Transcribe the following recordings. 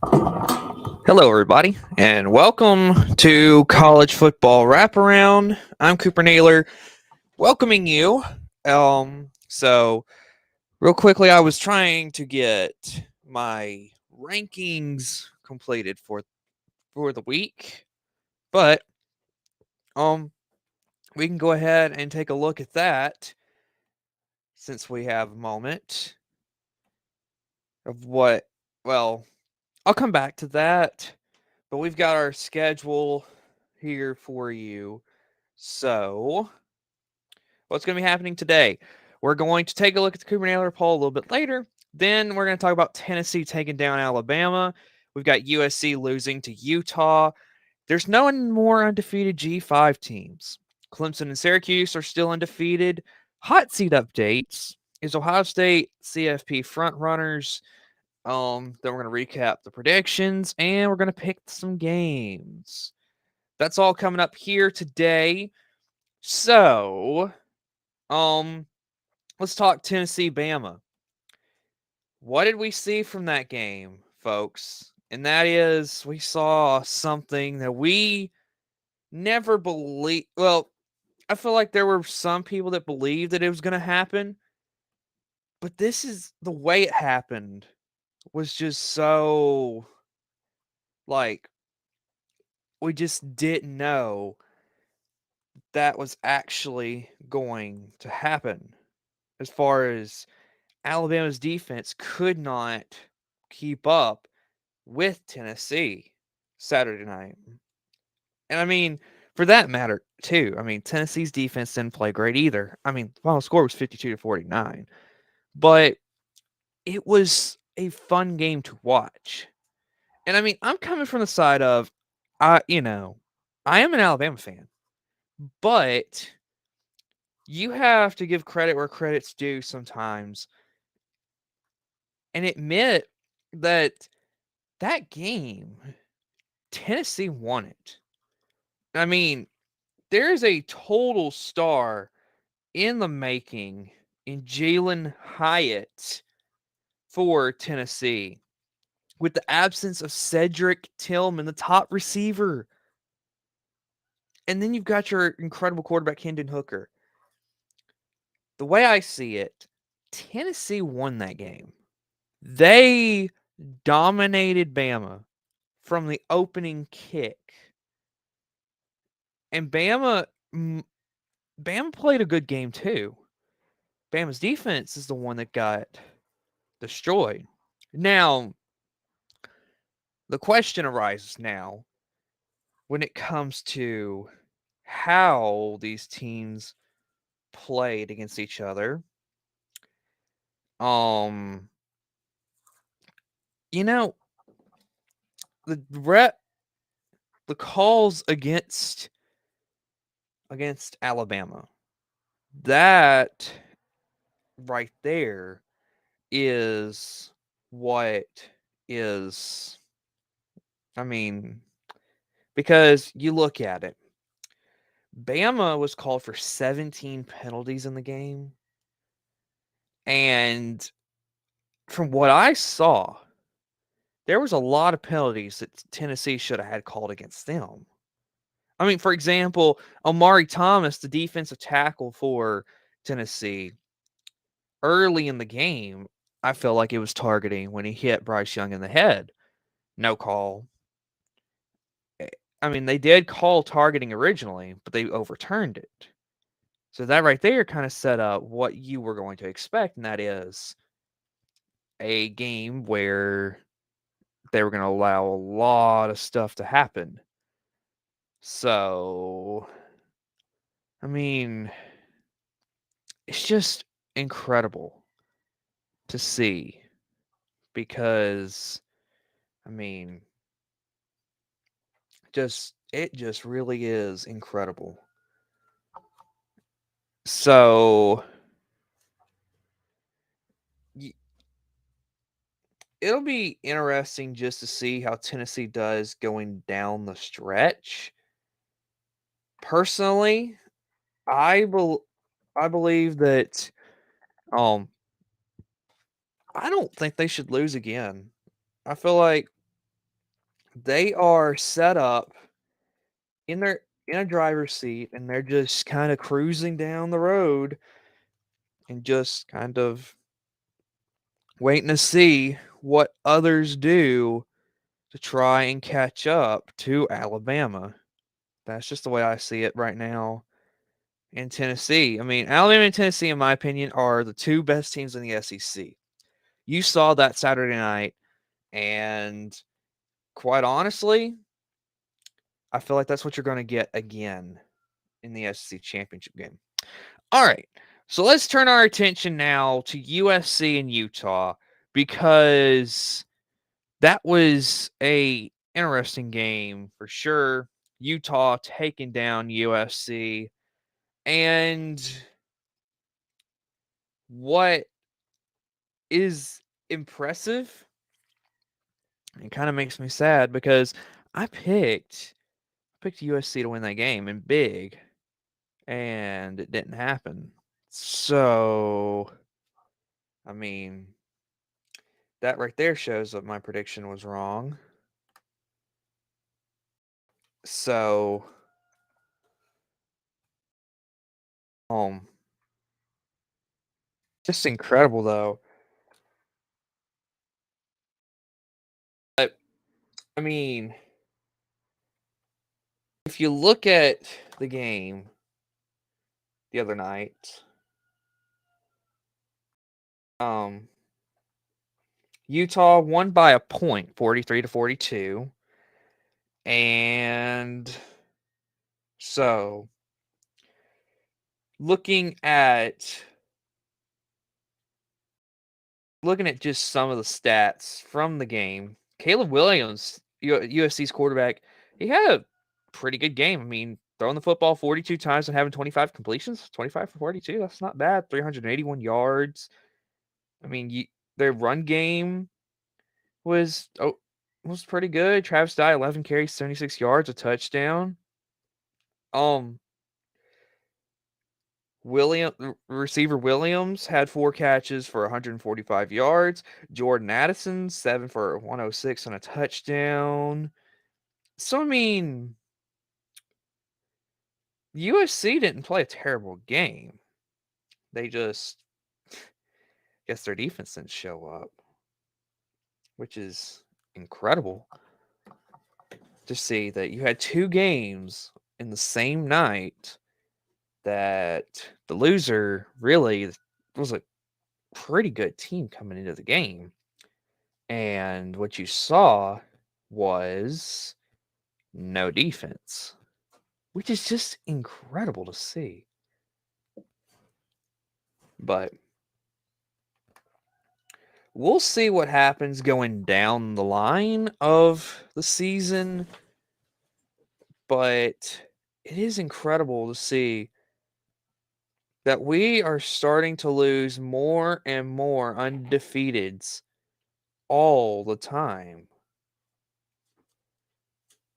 Hello, everybody, and welcome to College Football Wraparound. I'm Cooper Naylor, welcoming you. So real quickly, I was trying to get my rankings completed for the week, but um, we can go ahead and take a look at that since we have a moment of what. Well, I'll come back to that, but we've got our schedule here for you. So, what's going to be happening today? We're going to take a look at the Cooper Naylor poll a little bit later. Then we're going to talk about Tennessee taking down Alabama. We've got USC losing to Utah. There's no more undefeated G5 teams. Clemson and Syracuse are still undefeated. Hot seat updates is Ohio State CFP frontrunners. Then we're going to recap the predictions and we're going to pick some games. That's all coming up here today. So, um, let's talk Tennessee Bama. What did we see from that game, folks? And that is we saw something that we never believed. Well, I feel like there were some people that believed that it was going to happen, but this is the way it happened was just so like we just didn't know that was actually going to happen as far as Alabama's defense could not keep up with Tennessee Saturday night. And I mean, for that matter, too, I mean, Tennessee's defense didn't play great either. I mean, the final score was 52-49, but it was a fun game to watch. And I mean, I'm coming from the side of, I am an Alabama fan, but you have to give credit where credit's due sometimes and admit that that game, Tennessee won it. I mean, there is a total star in the making in Jalen Hyatt for Tennessee with the absence of Cedric Tillman, the top receiver. And then you've got your incredible quarterback, Hendon Hooker. The way I see it, Tennessee won that game. They dominated Bama from the opening kick. And Bama played a good game too. Bama's defense is the one that got destroyed. Now, the question arises now when it comes to how these teams played against each other. Um, you know, the rep the calls against Alabama. That right there is what is I mean, because you look at it. Bama was called for 17 penalties in the game. And from what I saw, there was a lot of penalties that Tennessee should have had called against them. I mean, for example, Omari Thomas, the defensive tackle for Tennessee, early in the game, I felt like it was targeting when he hit Bryce Young in the head. No call. I mean, they did call targeting originally, but they overturned it. So that right there kind of set up what you were going to expect, and that is a game where they were going to allow a lot of stuff to happen. So, I mean, it's just incredible to see because, I mean, it just really is incredible. So, it'll be interesting just to see how Tennessee does going down the stretch. Personally, I bel I believe that um I don't think they should lose again. I feel like they are set up in a driver's seat, and they're just kind of cruising down the road and just kind of waiting to see what others do to try and catch up to Alabama. That's just the way I see it right now in Tennessee. I mean, Alabama and Tennessee, in my opinion, are the two best teams in the SEC. You saw that Saturday night, and quite honestly, I feel like that's what you're going to get again in the SEC championship game. All right, so let's turn our attention now to USC and Utah because that was a interesting game for sure. Utah taking down USC, and what is impressive, it kind of makes me sad because I picked USC to win that game and big, and it didn't happen. So, I mean, that right there shows that my prediction was wrong. So, um, just incredible though. But I mean, if you look at the game the other night, um, Utah won by a point, 43-42. And so, looking at just some of the stats from the game, Caleb Williams, USC's quarterback, he had a pretty good game. I mean, throwing the football 42 times and having 25 completions, 25 for 42, that's not bad. 381 yards. I mean, their run game was pretty good. Travis Dye, 11 carries, 76 yards, a touchdown. Receiver Williams had 4 catches for 145 yards. Jordan Addison, 7 for 106 and a touchdown. So I mean, USC didn't play a terrible game. They just guess their defense didn't show up, which is incredible to see that you had 2 games in the same night that the loser really was a pretty good team coming into the game. And what you saw was no defense, which is just incredible to see. But we'll see what happens going down the line of the season. But it is incredible to see that we are starting to lose more and more undefeateds all the time.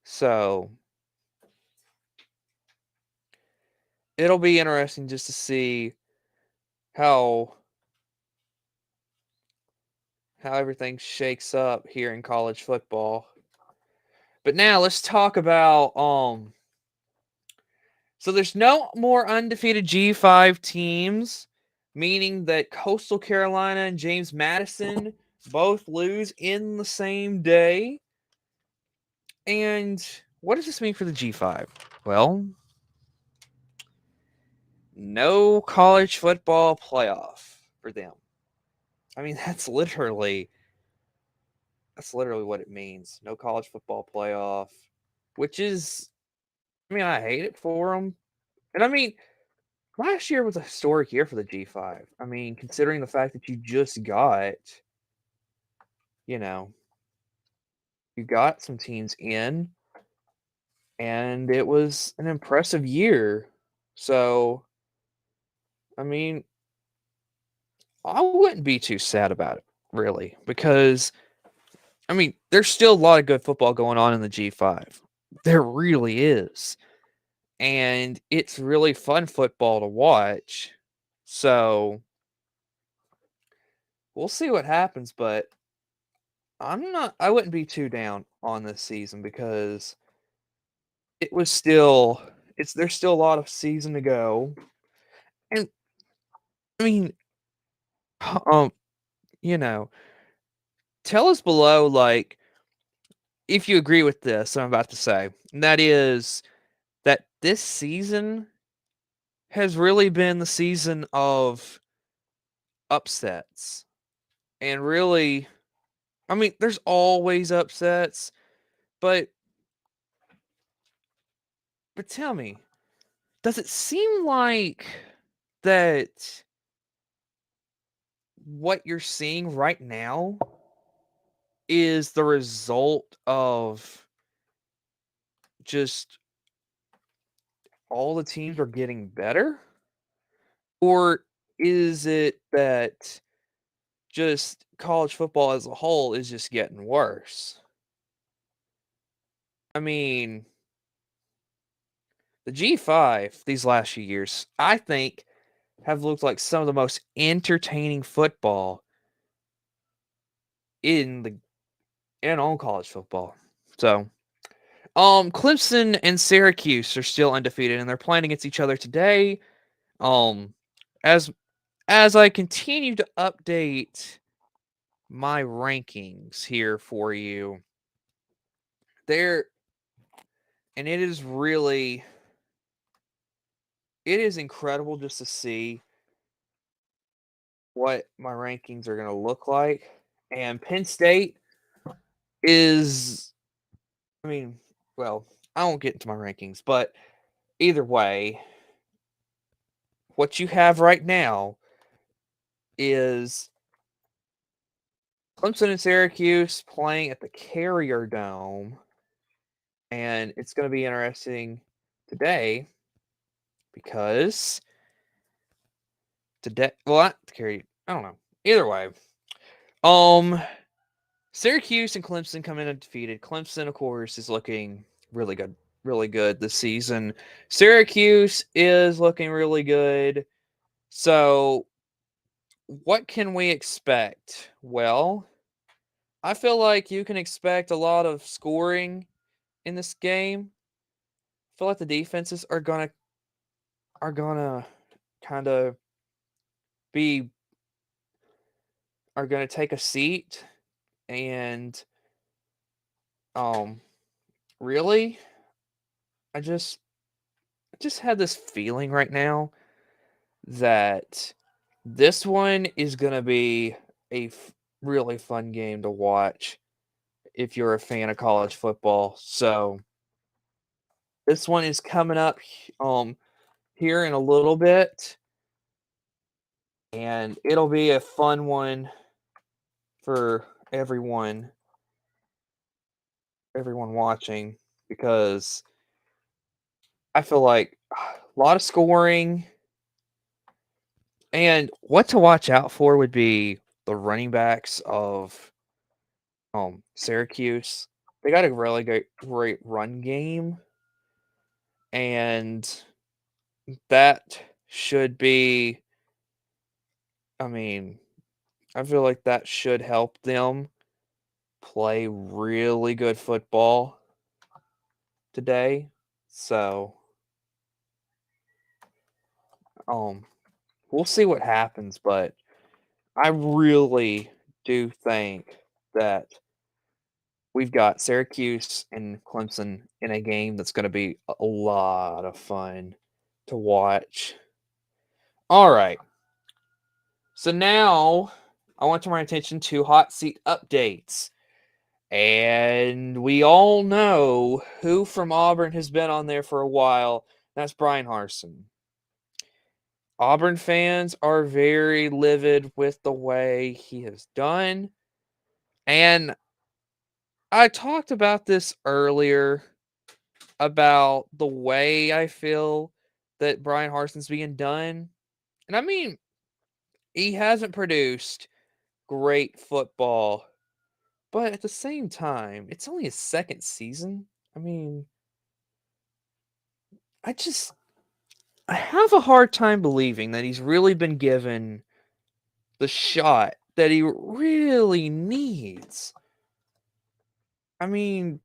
So it'll be interesting just to see how everything shakes up here in college football. But now let's talk about so there's no more undefeated G5 teams, meaning that Coastal Carolina and James Madison both lose in the same day. And what does this mean for the G5? Well, no college football playoff for them. I mean, that's literally what it means. No college football playoff, which is, I mean, I hate it for them. And I mean, last year was a historic year for the G5. I mean, considering the fact that you just got, you know, you got some teams in, and it was an impressive year. So, I mean, I wouldn't be too sad about it, really, because, I mean, there's still a lot of good football going on in the G5. There really is. And it's really fun football to watch. So we'll see what happens, but I wouldn't be too down on this season because it was still there's still a lot of season to go. And I mean, um, you know, tell us below like if you agree with this I'm about to say. And that is that this season has really been the season of upsets. And really, I mean, there's always upsets, but tell me, does it seem like that what you're seeing right now is the result of just all the teams are getting better? Or is it that just college football as a whole is just getting worse? I mean, the G5 these last few years, I think, have looked like some of the most entertaining football in the in all college football. So, Clemson and Syracuse are still undefeated, and they're playing against each other today. Um, as I continue to update my rankings here for you, there, and it is really, it is incredible just to see what my rankings are going to look like. And Penn State is, I mean, well, I won't get into my rankings, but either way, what you have right now is Clemson and Syracuse playing at the Carrier Dome, and it's going to be interesting today because today, well, not the Carrier, I don't know. Either way, um, Syracuse and Clemson come in undefeated. Clemson, of course, is looking really good this season. Syracuse is looking really good. So, what can we expect? Well, I feel like you can expect a lot of scoring in this game. I feel like the defenses are gonna kind of be are gonna take a seat and um really I just have this feeling right now that this one is gonna be a really fun game to watch if you're a fan of college football. So this one is coming up here in a little bit, and it'll be a fun one for everyone watching because I feel like a lot of scoring. And what to watch out for would be the running backs of Syracuse. They got a really great run game, and that should be, I mean, I feel like that should help them play really good football today. So, um, we'll see what happens, but I really do think that we've got Syracuse and Clemson in a game that's going to be a lot of fun to watch. All right. So now I want to turn my attention to hot seat updates. And we all know who from Auburn has been on there for a while. That's Brian Harsin. Auburn fans are very livid with the way he has done. And I talked about this earlier about the way I feel that Brian Harsin's being done. And I mean, he hasn't produced great football, but at the same time, it's only his second season. I mean, I just I have a hard time believing that he's really been given the shot that he really needs. I mean,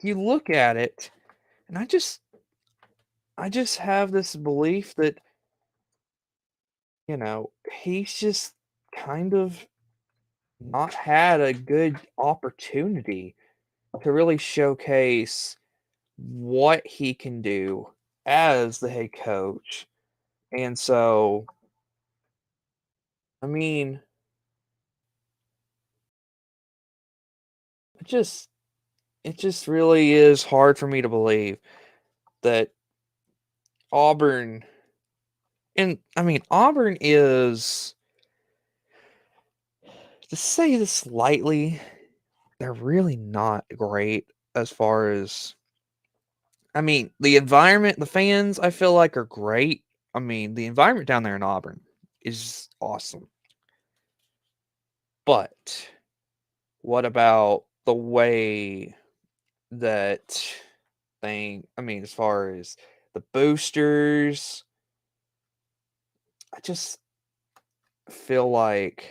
you look at it, and I just have this belief that, he's just kind of not had a good opportunity to really showcase what he can do as the head coach. And so, I mean, it just it just really is hard for me to believe that Auburn and I mean Auburn is, to say this lightly, they're really not great as far as, I mean, the environment, the fans I feel like are great. I mean, the environment down there in Auburn is awesome. But what about the way that I mean, as far as the boosters, I just feel like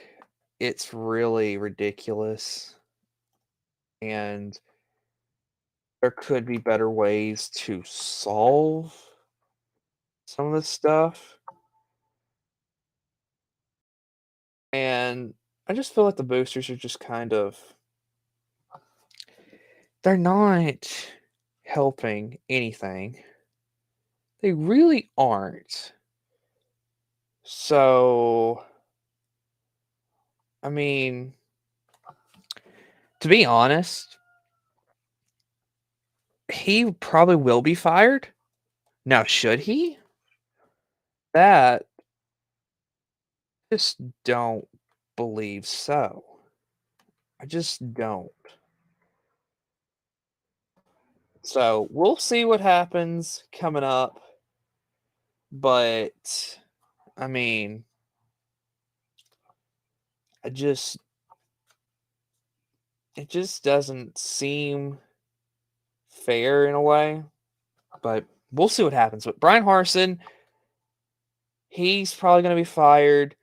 it's really ridiculous, and there could be better ways to solve some of this stuff. And I just feel like the boosters are just kind of, they're not helping anything. They really aren't. So, I mean, to be honest, he probably will be fired. Now, should he? That just don't believe so. I just don't. So we'll see what happens coming up. But I mean, I just it just doesn't seem fair in a way. But we'll see what happens. But Brian Harson, he's probably going to be fired.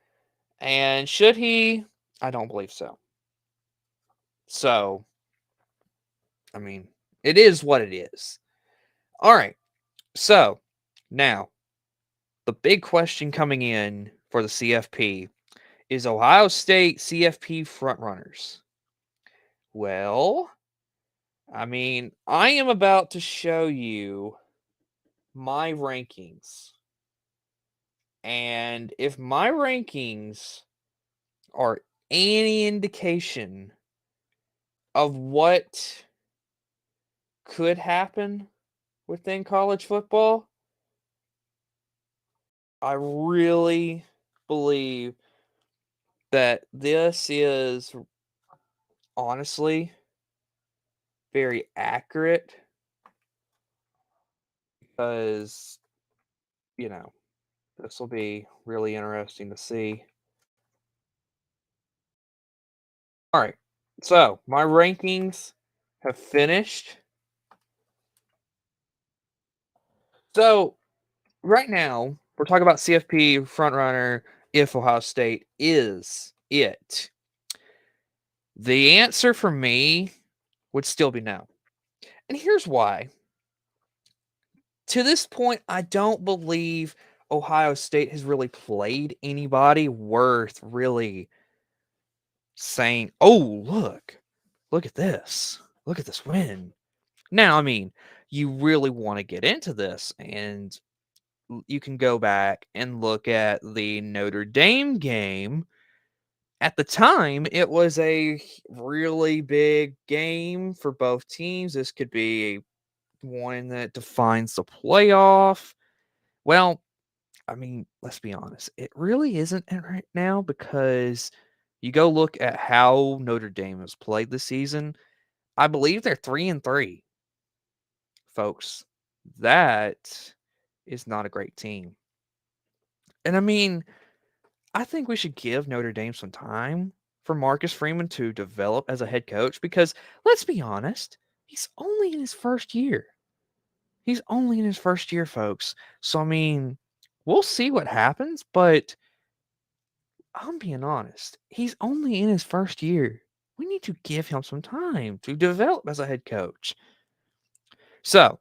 And should he? I don't believe so. So, I mean, it is what it is. All right. So, now, the big question coming in for the CFP is Ohio State CFP frontrunners. Well, I mean, I am about to show you my rankings. And if my rankings are any indication of what could happen within college football, I really believe that this is honestly very accurate because, you know, this will be really interesting to see. All right. So, my rankings have finished. So, right now, we're talking about CFP frontrunner if Ohio State is it. The answer for me would still be no. And here's why. To this point, I don't believe Ohio State has really played anybody worth really saying, "Oh, look at this. Look at this win." Now, I mean, you really want to get into this, and you can go back and look at the Notre Dame game. At the time, it was a really big game for both teams. This could be one that defines the playoff. Well, I mean, let's be honest. It really isn't right now because you go look at how Notre Dame has played this season. I believe they're 3-3, folks. That is not a great team. And I mean, I think we should give Notre Dame some time for Marcus Freeman to develop as a head coach because let's be honest, he's only in his first year. He's only in his first year, folks. So, I mean, we'll see what happens, but I'm being honest. He's only in his first year. We need to give him some time to develop as a head coach. So,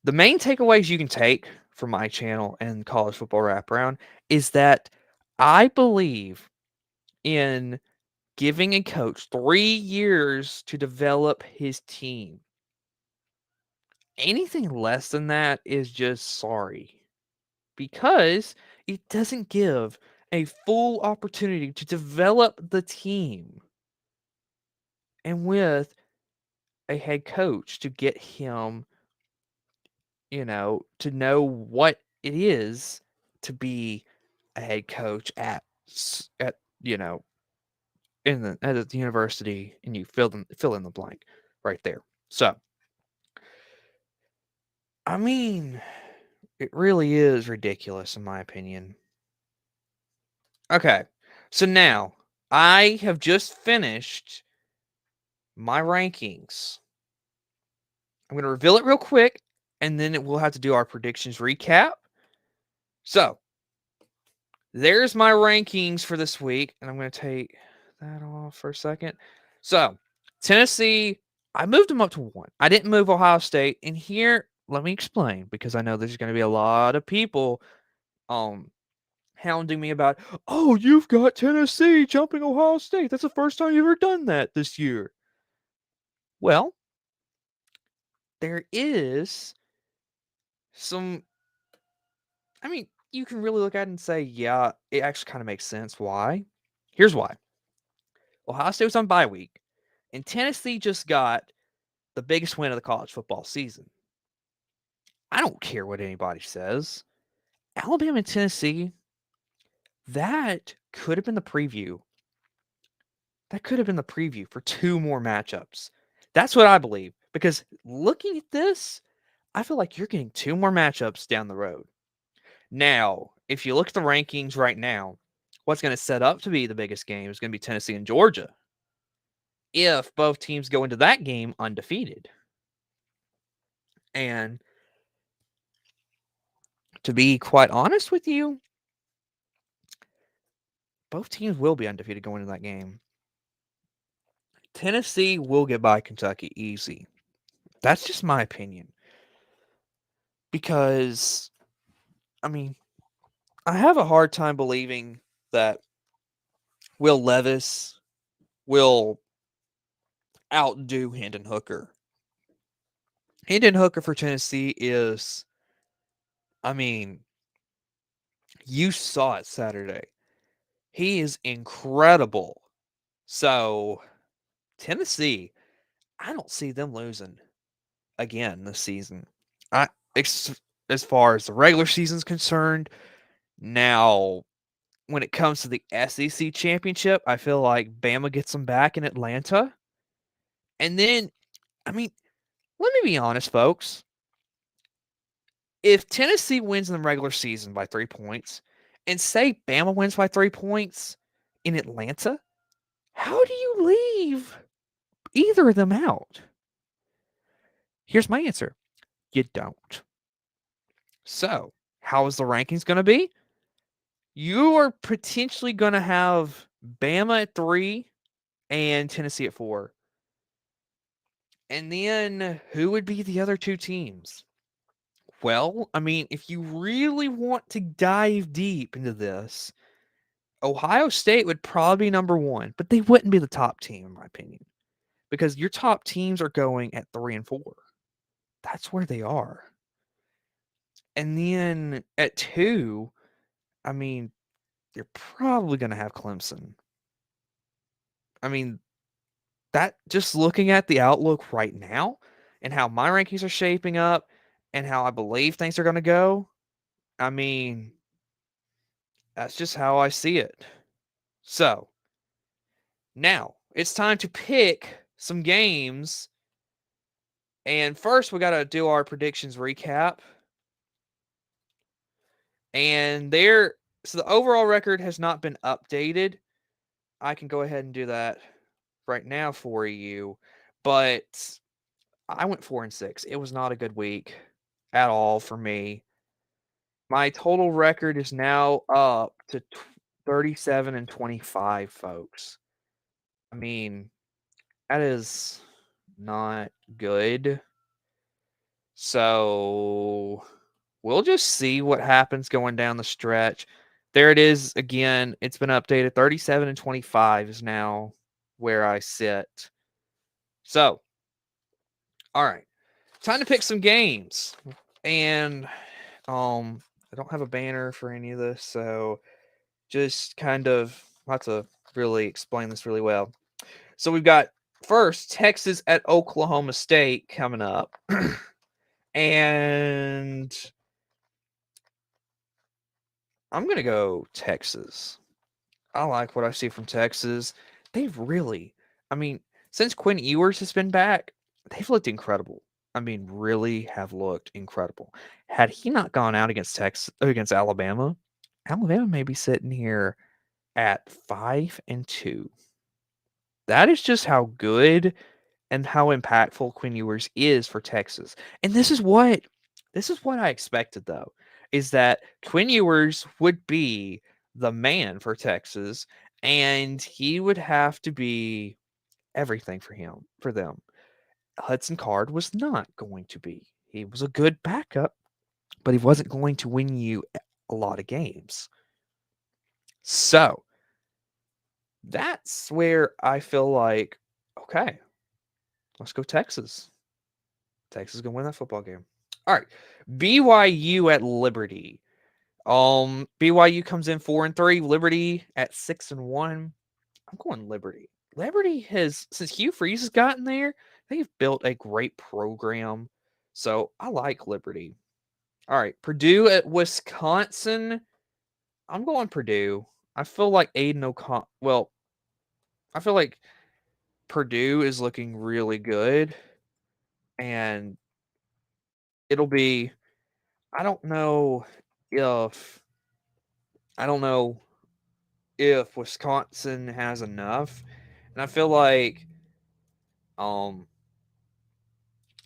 the main takeaways you can take from my channel and college football wraparound is that I believe in giving a coach 3 years to develop his team. Anything less than that is just sorry because it doesn't give a full opportunity to develop the team and with a head coach to get him, to know what it is to be a head coach at at the university, and you fill in the blank right there. So, I mean, it really is ridiculous in my opinion. Okay. So now I have just finished my rankings. I'm going to reveal it real quick and then we'll have to do our predictions recap. So, there's my rankings for this week, and I'm going to take that off for a second. So, Tennessee, I moved them up to 1. I didn't move Ohio State. And here, let me explain because I know there's going to be a lot of people hounding me about, "Oh, you've got Tennessee jumping Ohio State. That's the first time you've ever done that this year." Well, there is some you can really look at it and say, yeah, it actually kind of makes sense. Why? Here's why. Ohio State was on bye week, and Tennessee just got the biggest win of the college football season. I don't care what anybody says. Alabama and Tennessee, that could have been the preview. That could have been the preview for 2 more matchups. That's what I believe. Because looking at this, I feel like you're getting 2 more matchups down the road. Now, if you look at the rankings right now, what's going to set up to be the biggest game is going to be Tennessee and Georgia. If both teams go into that game undefeated. And to be quite honest with you, both teams will be undefeated going into that game. Tennessee will get by Kentucky easy. That's just my opinion. Because, I have a hard time believing that Will Levis will outdo Hendon Hooker. Hendon Hooker for Tennessee is, you saw it Saturday. He is incredible. So, Tennessee, I don't see them losing again this season. As far as the regular season's concerned, now when it comes to the SEC championship, I feel like Bama gets them back in Atlanta. And then, let me be honest, folks. If Tennessee wins in the regular season by 3 points, and say Bama wins by 3 points in Atlanta, how do you leave either of them out? Here's my answer. You don't. So, how is the rankings going to be? You are potentially going to have Bama at 3 and Tennessee at 4. And then who would be the other 2 teams? Well, if you really want to dive deep into this, Ohio State would probably be number 1, but they wouldn't be the top team, in my opinion, because your top teams are going at 3 and 4. That's where they are. And then at 2, you're probably going to have Clemson. That just looking at the outlook right now and how my rankings are shaping up and how I believe things are going to go, that's just how I see it. So, now it's time to pick some games. And first, we got to do our predictions recap. And so the overall record has not been updated. I can go ahead and do that right now for you. But I went 4-6. It was not a good week at all for me. My total record is now up to 37-25, folks. I mean, that is not good. So we'll just see what happens going down the stretch. There it is again. It's been updated. 37-25 is now where I sit. So, all right. Time to pick some games. And I don't have a banner for any of this, so just kind of have to really explain this really well. So we've got first Texas at Oklahoma State coming up. And I'm going to go Texas. I like what I see from Texas. They've really, I mean, since Quinn Ewers has been back, they've looked incredible. I mean, really have looked incredible. Had he not gone out against against Alabama, Alabama may be sitting here at 5-2. That is just how good and how impactful Quinn Ewers is for Texas. And this is what I expected though, is that Quinn Ewers would be the man for Texas and he would have to be everything for them. Hudson Card was not going to be. He was a good backup, but he wasn't going to win you a lot of games. So, that's where I feel like, okay, let's go Texas. Texas is gonna win that football game. All right, BYU at Liberty. BYU comes in 4-3. Liberty at 6-1. I'm going Liberty. Liberty has, since Hugh Freeze has gotten there, they've built a great program. So I like Liberty. All right, Purdue at Wisconsin. I'm going Purdue. I feel like Aiden O'Connell. Well, I feel like Purdue is looking really good, and it'll be. I don't know if I don't know if Wisconsin has enough, and I feel like um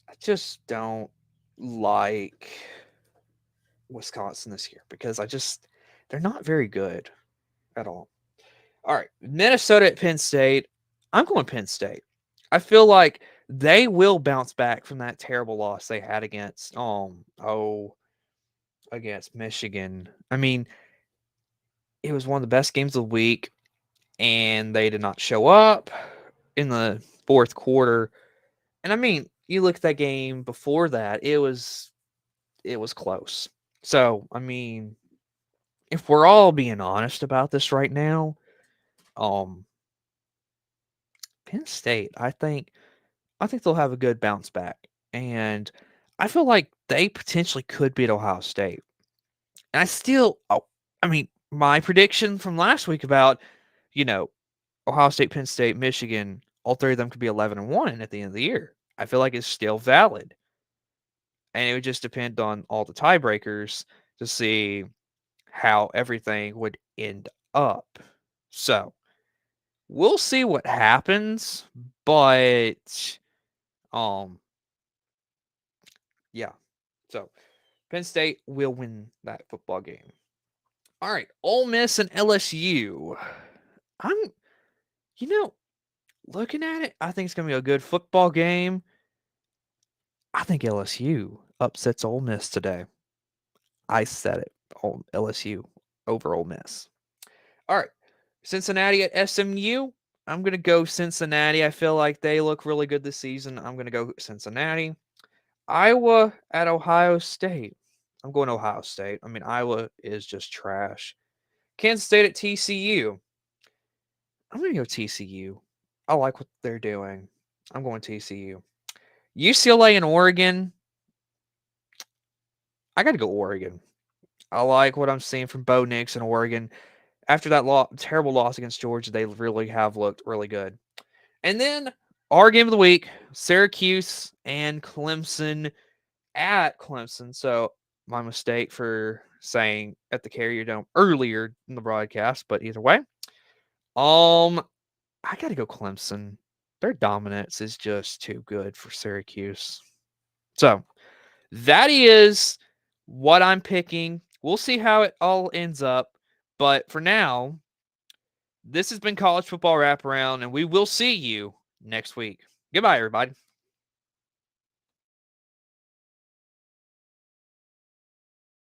I just don't like Wisconsin this year because they're not very good at all. All right, Minnesota at Penn State. I'm going Penn State. I feel like they will bounce back from that terrible loss they had against Michigan. I mean, it was one of the best games of the week, and they did not show up in the fourth quarter. And I mean, you look at that game before that, it was close. So, I mean, if we're all being honest about this right now, um Penn State, I think they'll have a good bounce back. And I feel like they potentially could beat Ohio State. And I mean, my prediction from last week about, you know, Ohio State, Penn State, Michigan, all three of them could be 11-1 at the end of the year. I feel like it's still valid. And it would just depend on all the tiebreakers to see how everything would end up. So, we'll see what happens, but um yeah. So, Penn State will win that football game. All right, Ole Miss and LSU. I'm you know, looking at it, I think it's going to be a good football game. I think LSU upsets Ole Miss today. I said it. LSU over Ole Miss. All right. Cincinnati at SMU. I'm going to go Cincinnati. I feel like they look really good this season. I'm going to go Cincinnati. Iowa at Ohio State. I'm going Ohio State. I mean, Iowa is just trash. Kansas State at TCU. I'm going to go TCU. I like what they're doing. I'm going TCU. UCLA and Oregon. I got to go Oregon. I like what I'm seeing from Bo Nix in Oregon. After that terrible loss against Georgia, they really have looked really good. And then our game of the week, Syracuse and Clemson at Clemson. So my mistake for saying at the Carrier Dome earlier in the broadcast, but either way, I got to go Clemson. Their dominance is just too good for Syracuse. So that is what I'm picking. We'll see how it all ends up. But for now, This has been College Football Wraparound, and we will see you next week. Goodbye, everybody.